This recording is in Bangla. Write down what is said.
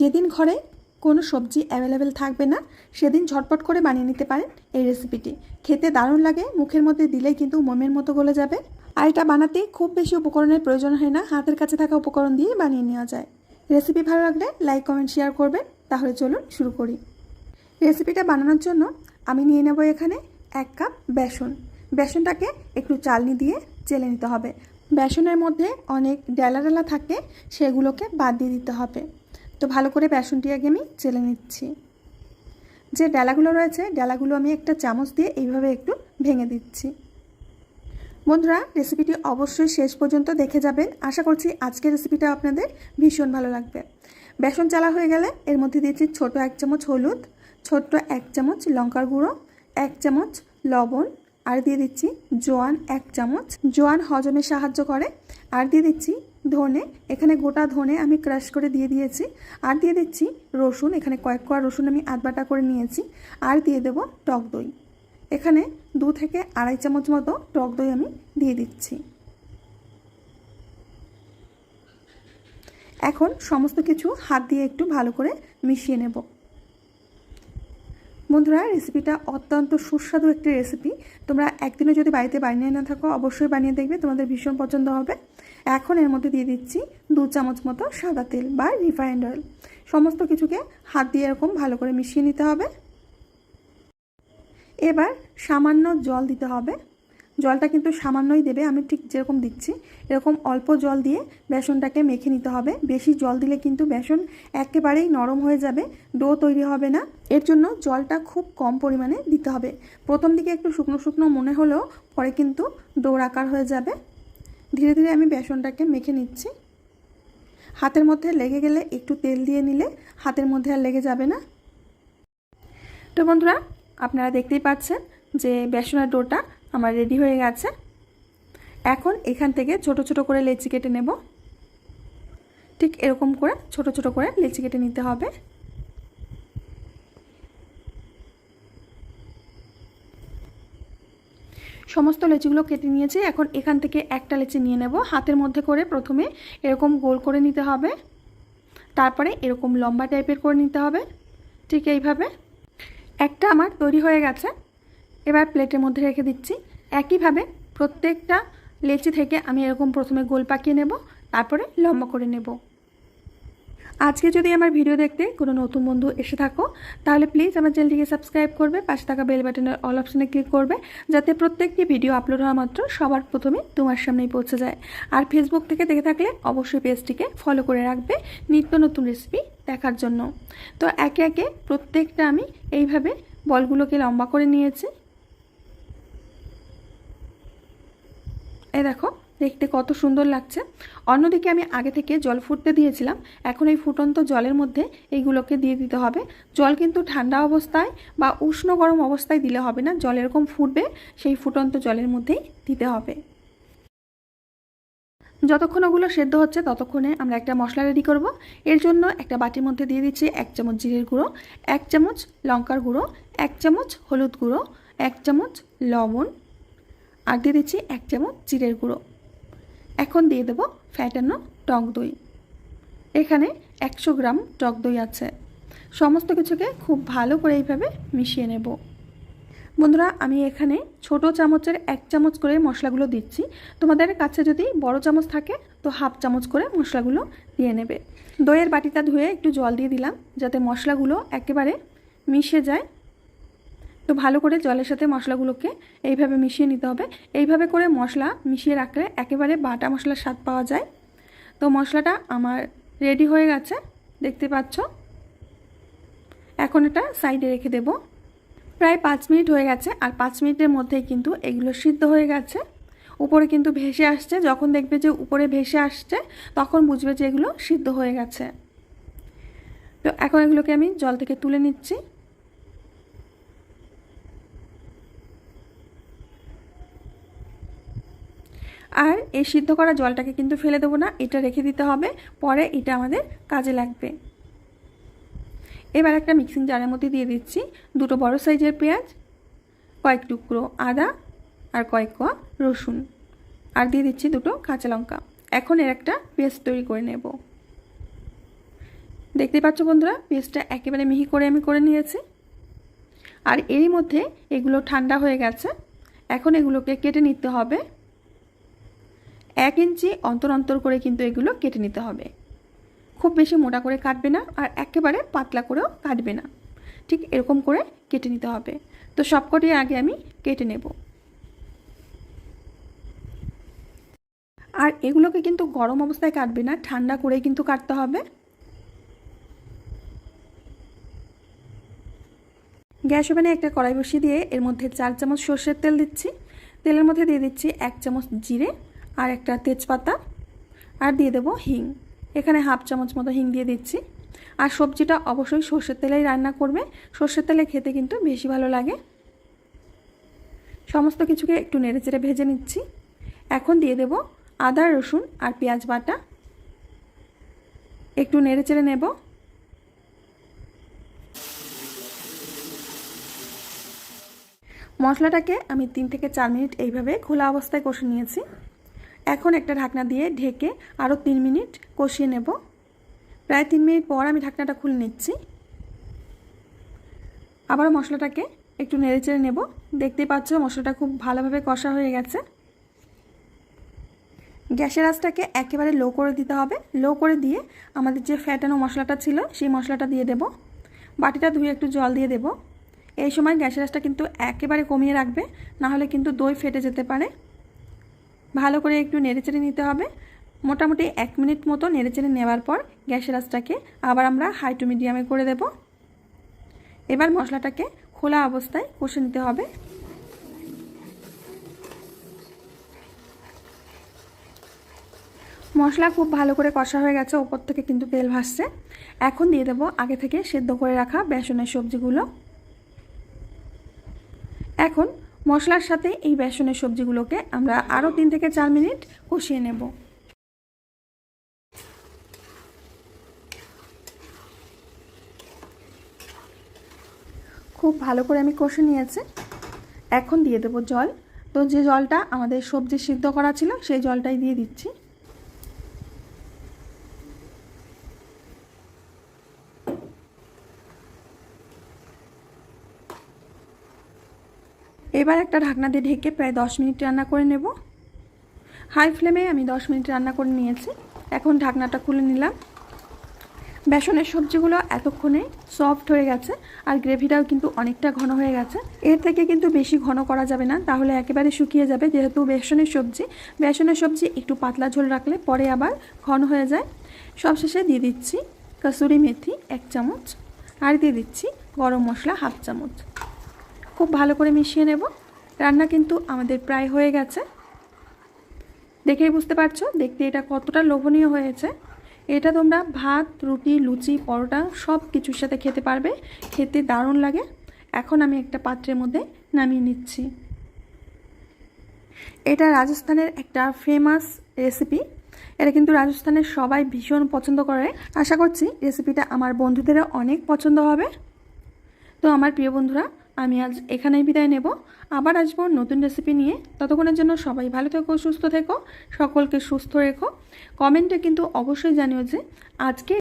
যেদিন ঘরে কোনো সবজি অ্যাভেলেবেল থাকবে না সেদিন ঝটপট করে বানিয়ে নিতে পারেন এই রেসিপিটি। খেতে দারুণ লাগে, মুখের মধ্যে দিলেই কিন্তু মোমের মতো গলে যাবে। আর এটা বানাতে খুব বেশি উপকরণের প্রয়োজন হয় না, হাতের কাছে থাকা উপকরণ দিয়ে বানিয়ে নেওয়া যায়। রেসিপি ভালো লাগলে লাইক কমেন্ট শেয়ার করবেন। তাহলে চলুন শুরু করি। রেসিপিটা বানানোর জন্য আমি নিয়ে নেব এখানে 1 কাপ বেসন। বেসনটাকে একটু চালনি দিয়ে চেলে নিতে হবে। বেসনের মধ্যে অনেক ডেলা ডেলা থাকে, সেগুলোকে বাদ দিয়ে দিতে হবে। তো ভালো করে বেসনটি আগে আমি চেলে নিচ্ছি। যে ডালাগুলো রয়েছে ডালাগুলো আমি একটা চামচ দিয়ে এইভাবে একটু ভেঙে দিচ্ছি। বন্ধুরা, রেসিপিটি অবশ্যই শেষ পর্যন্ত দেখে যাবেন। আশা করছি আজকের রেসিপিটা আপনাদের ভীষণ ভালো লাগবে। বেসন চালা হয়ে গেলে এর মধ্যে দিয়েছি ছোট 1 চামচ হলুদ, ছোট্ট 1 চামচ লঙ্কার গুঁড়ো, 1 চামচ লবণ, আর দিয়ে দিচ্ছি জোয়ান 1 চামচ। জোয়ান হজমে সাহায্য করে। আর দিয়ে দিচ্ছি ধনে, এখানে গোটা ধনে আমি ক্রাশ করে দিয়ে দিয়েছি। আর দিয়ে দিচ্ছি রসুন, এখানে কয়েক কোয়া রসুন আমি আধবাটা করে নিয়েছি। আর দিয়ে দেব টক দই, এখানে 2 থেকে আড়াই চামচ মতো টক দই আমি দিয়ে দিচ্ছি। এখন সমস্ত কিছু হাত দিয়ে একটু ভালো করে মিশিয়ে নেব। বন্ধুরা, রেসিপিটা অত্যন্ত সুস্বাদু একটি রেসিপি। তোমরা একদিনও যদি বাড়িতে বানিয়ে না থাকো অবশ্যই বানিয়ে দেখবে, তোমাদের ভীষণ পছন্দ হবে। এখন এর মধ্যে দিয়ে দিচ্ছি 2 চামচ মতো সাদা তেল বা রিফাইন্ড অয়েল। সমস্ত কিছুকে হাত দিয়ে এরকম ভালো করে মিশিয়ে নিতে হবে। এবার সামান্য জল দিতে হবে। জলটা কিন্তু সামান্যই দেবে, আমি ঠিক যেরকম দিচ্ছি এরকম অল্প জল দিয়ে বেসনটাকে মেখে নিতে হবে। বেশি জল দিলে কিন্তু বেসন একেবারেই নরম হয়ে যাবে, ডো তৈরি হবে না। এর জন্য জলটা খুব কম পরিমাণে দিতে হবে। প্রথম দিকে একটু শুকনো শুকনো মনে হলেও পরে কিন্তু ডোর আকার হয়ে যাবে। ধীরে ধীরে আমি বেসনটাকে মেখে নিচ্ছি। হাতের মধ্যে লেগে গেলে একটু তেল দিয়ে নিলে হাতের মধ্যে আর লেগে যাবে না। তো বন্ধুরা, আপনারা দেখতেই পাচ্ছেন যে বেসনের ডোটা আমার রেডি হয়ে গেছে। এখন এখান থেকে ছোট ছোট করে লেচি কেটে নেব। ঠিক এরকম করে ছোট ছোট করে লেচি কেটে নিতে হবে। সমস্ত লেচিগুলো কেটে নিয়েছি। এখন এখান থেকে একটা লেচি নিয়ে নেব। হাতের মধ্যে করে প্রথমে এরকম গোল করে নিতে হবে, তারপরে এরকম লম্বা টাইপের করে নিতে হবে। ঠিক এইভাবে একটা আমার তৈরি হয়ে গেছে। এবার প্লেটের মধ্যে রেখে দিচ্ছি। একইভাবে প্রত্যেকটা লেচি থেকে আমি এরকম প্রথমে গোল পাকিয়ে নেব, তারপরে লম্বা করে নেব। আজকে যদি আমার ভিডিও দেখতে কোনো নতুন বন্ধু এসে থাকো তাহলে প্লিজ আমার চ্যানেলটিকে সাবস্ক্রাইব করবে, পাশে থাকা বেল বাটনের অল অপশানে ক্লিক করবে, যাতে প্রত্যেকটি ভিডিও আপলোড হওয়া মাত্র সবার প্রথমে তোমার সামনেই পৌঁছে যায়। আর ফেসবুক থেকে দেখে থাকলে অবশ্যই পেজটিকে ফলো করে রাখবে নিত্য নতুন রেসিপি দেখার জন্য। তো একে একে প্রত্যেকটা আমি এইভাবে বলগুলোকে লম্বা করে নিয়েছি। এই দেখো, দেখতে কত সুন্দর লাগছে। অন্যদিকে আমি আগে থেকে জল ফুটতে দিয়েছিলাম, এখন এই ফুটন্ত জলের মধ্যে এইগুলোকে দিয়ে দিতে হবে। জল কিন্তু ঠান্ডা অবস্থায় বা উষ্ণ গরম অবস্থায় দিলে হবে না, জল এরকম ফুটবে সেই ফুটন্ত জলের মধ্যেই দিতে হবে। যতক্ষণ ওগুলো সেদ্ধ হচ্ছে ততক্ষণে আমরা একটা মশলা রেডি করব। এর জন্য একটা বাটির মধ্যে দিয়ে দিচ্ছি 1 চামচ জিরের গুঁড়ো, 1 চামচ লঙ্কার গুঁড়ো, 1 চামচ হলুদ গুঁড়ো, 1 চামচ লবণ, আর দিয়ে দিচ্ছি 1 চামচ জিরের গুঁড়ো। এখন দিয়ে দেব ফ্যাটানো টক দই। এখানে 100 গ্রাম টক দই আছে। সমস্ত কিছুকে খুব ভালো করে এইভাবে মিশিয়ে নেব। বন্ধুরা, আমি এখানে ছোট চামচের 1 চামচ করে মশলাগুলো দিচ্ছি। তোমাদের কাছে যদি বড় চামচ থাকে তো হাফ চামচ করে মশলাগুলো দিয়ে নেবে। দইয়ের বাটিটা ধুয়ে একটু জল দিয়ে দিলাম যাতে মশলাগুলো একেবারে মিশে যায়। তো ভালো করে জলের সাথে মশলাগুলোকে এইভাবে মিশিয়ে নিতে হবে। এইভাবে করে মশলা মিশিয়ে রাখলে একেবারে বাটা মশলার স্বাদ পাওয়া যায়। তো মশলাটা আমার রেডি হয়ে গেছে, দেখতে পাচ্ছ। এখন এটা সাইডে রেখে দেব। প্রায় 5 মিনিট হয়ে গেছে, আর 5 মিনিটের মধ্যেই কিন্তু এগুলো সিদ্ধ হয়ে গেছে। উপরে কিন্তু ভেসে আসছে, যখন দেখবে যে উপরে ভেসে আসছে তখন বুঝবে যে এগুলো সিদ্ধ হয়ে গেছে। তো এখন এগুলোকে আমি জল থেকে তুলে নিচ্ছি। আর এই সিদ্ধ করা জলটাকে কিন্তু ফেলে দেবো না, এটা রেখে দিতে হবে, পরে এটা আমাদের কাজে লাগবে। এবার একটা মিক্সিং জারের মধ্যে দিয়ে দিচ্ছি 2টো বড় সাইজের পেঁয়াজ, কয়েক টুকরো আদা, আর কয়েক কোয়া রসুন, আর দিয়ে দিচ্ছি 2টো কাঁচা লঙ্কা। এখন এর একটা পেস্ট তৈরি করে নেব। দেখতে পাচ্ছ বন্ধুরা, পেস্টটা একেবারে মিহি করে আমি করে নিয়েছি। আর এরই মধ্যে এগুলো ঠান্ডা হয়ে গেছে। এখন এগুলোকে কেটে নিতে হবে। 1 ইঞ্চি অন্তর অন্তর করে কিন্তু এগুলো কেটে নিতে হবে। খুব বেশি মোটা করে কাটবে না, আর একেবারে পাতলা করেও কাটবে না, ঠিক এরকম করে কেটে নিতে হবে। তো সবকটি আগে আমি কেটে নেব। আর এগুলোকে কিন্তু গরম অবস্থায় কাটবে না, ঠান্ডা করে কিন্তু কাটতে হবে। গ্যাস ওভেনে একটা কড়াই বসিয়ে দিয়ে এর মধ্যে 4 চামচ সরষের তেল দিচ্ছি। তেলের মধ্যে দিয়ে দিচ্ছি 1 চামচ জিরে আর একটা তেজপাতা, আর দিয়ে দেবো হিং। এখানে হাফ চামচ মতো হিং দিয়ে দিচ্ছি। আর সবজিটা অবশ্যই সরষের তেলেই রান্না করবে, সরষের তেলে খেতে কিন্তু বেশি ভালো লাগে। সমস্ত কিছুকে একটু নেড়েচেড়ে ভেজে নিচ্ছি। এখন দিয়ে দেব আদা, রসুন আর পেঁয়াজ বাটা। একটু নেড়েচেড়ে নেব। মশলাটাকে আমি 3 থেকে 4 মিনিট এইভাবে খোলা অবস্থায় কষে নিয়েছি। এখন একটা ঢাকনা দিয়ে ঢেকে আরও 3 মিনিট কষিয়ে নেব। প্রায় 3 মিনিট পর আমি ঢাকনাটা খুলে নিচ্ছি। আবার মশলাটাকে একটু নেড়েচেড়ে নেব। দেখতেই পাচ্ছ মশলাটা খুব ভালোভাবে কষা হয়ে গেছে। গ্যাসের আঁচটাকে একেবারে লো করে দিতে হবে। লো করে দিয়ে আমাদের যে ফ্যাটানো মশলাটা ছিল সেই মশলাটা দিয়ে দেব। বাটিটা ধুয়ে একটু জল দিয়ে দেব। এই সময় গ্যাসের আঁচটা কিন্তু একেবারে কমিয়ে রাখবে, না হলে কিন্তু দই ফেটে যেতে পারে। ভালো করে একটু নেড়েচেড়ে নিতে হবে। মোটামুটি 1 মিনিট মতো নেড়েচেড়ে নেওয়ার পর গ্যাসের আঁচটাকে আবার আমরা হাই টু মিডিয়ামে করে দেব। এবার মশলাটাকে খোলা অবস্থায় কষে নিতে হবে। মশলা খুব ভালো করে কষা হয়ে গেছে, ওপর থেকে কিন্তু তেল ভাসছে। এখন দিয়ে দেব আগে থেকে সেদ্ধ করে রাখা বেসনের সবজিগুলো। এখন মশলার সাথে এই বেসনের সবজিগুলোকে আমরা আরও 3 থেকে 4 মিনিট কষিয়ে নেব। খুব ভালো করে আমি কষে নিয়েছি। এখন দিয়ে দেব জল। তো যে জলটা আমাদের সবজি সিদ্ধ করা ছিল সেই জলটাই দিয়ে দিচ্ছি। এবার একটা ঢাকনা দিয়ে ঢেকে প্রায় 10 মিনিট রান্না করে নেব। হাই ফ্লেমে আমি 10 মিনিট রান্না করে নিয়েছি। এখন ঢাকনাটা খুলে নিলাম। বেসনের সবজিগুলো এতক্ষণে সফট হয়ে গেছে, আর গ্রেভিটাও কিন্তু অনেকটা ঘন হয়ে গেছে। এর থেকে কিন্তু বেশি ঘন করা যাবে না, তাহলে একেবারে শুকিয়ে যাবে। যেহেতু বেসনের সবজি একটু পাতলা ঝোল রাখলে পরে আবার ঘন হয়ে যায়। সবশেষে দিয়ে দিচ্ছি কসুরি মেথি 1 চামচ, আর দিয়ে দিচ্ছি গরম মশলা হাফ চামচ। খুব ভালো করে মিশিয়ে নেব। রান্না কিন্তু আমাদের প্রায় হয়ে গেছে। দেখেই বুঝতে পারছো দেখতে এটা কতটা লোভনীয় হয়েছে। এটা তোমরা ভাত, রুটি, লুচি, পরোটা সব কিছুর সাথে খেতে পারবে। খেতে দারুণ লাগে। এখন আমি একটা পাত্রের মধ্যে নামিয়ে নিচ্ছি। এটা রাজস্থানের একটা ফেমাস রেসিপি। এটা কিন্তু রাজস্থানের সবাই ভীষণ পছন্দ করে। আশা করছি রেসিপিটা আমার বন্ধুদেরও অনেক পছন্দ হবে। তো আমার প্রিয় বন্ধুরা, আমি আজ এখানেই বিদায় নেব। আবার আসবো নতুন রেসিপি নিয়ে। ততক্ষণের জন্য সবাই ভালো থেকো, সুস্থ থেকো, সকলকে সুস্থ রেখো। কমেন্টে কিন্তু অবশ্যই জানিও যে আজকে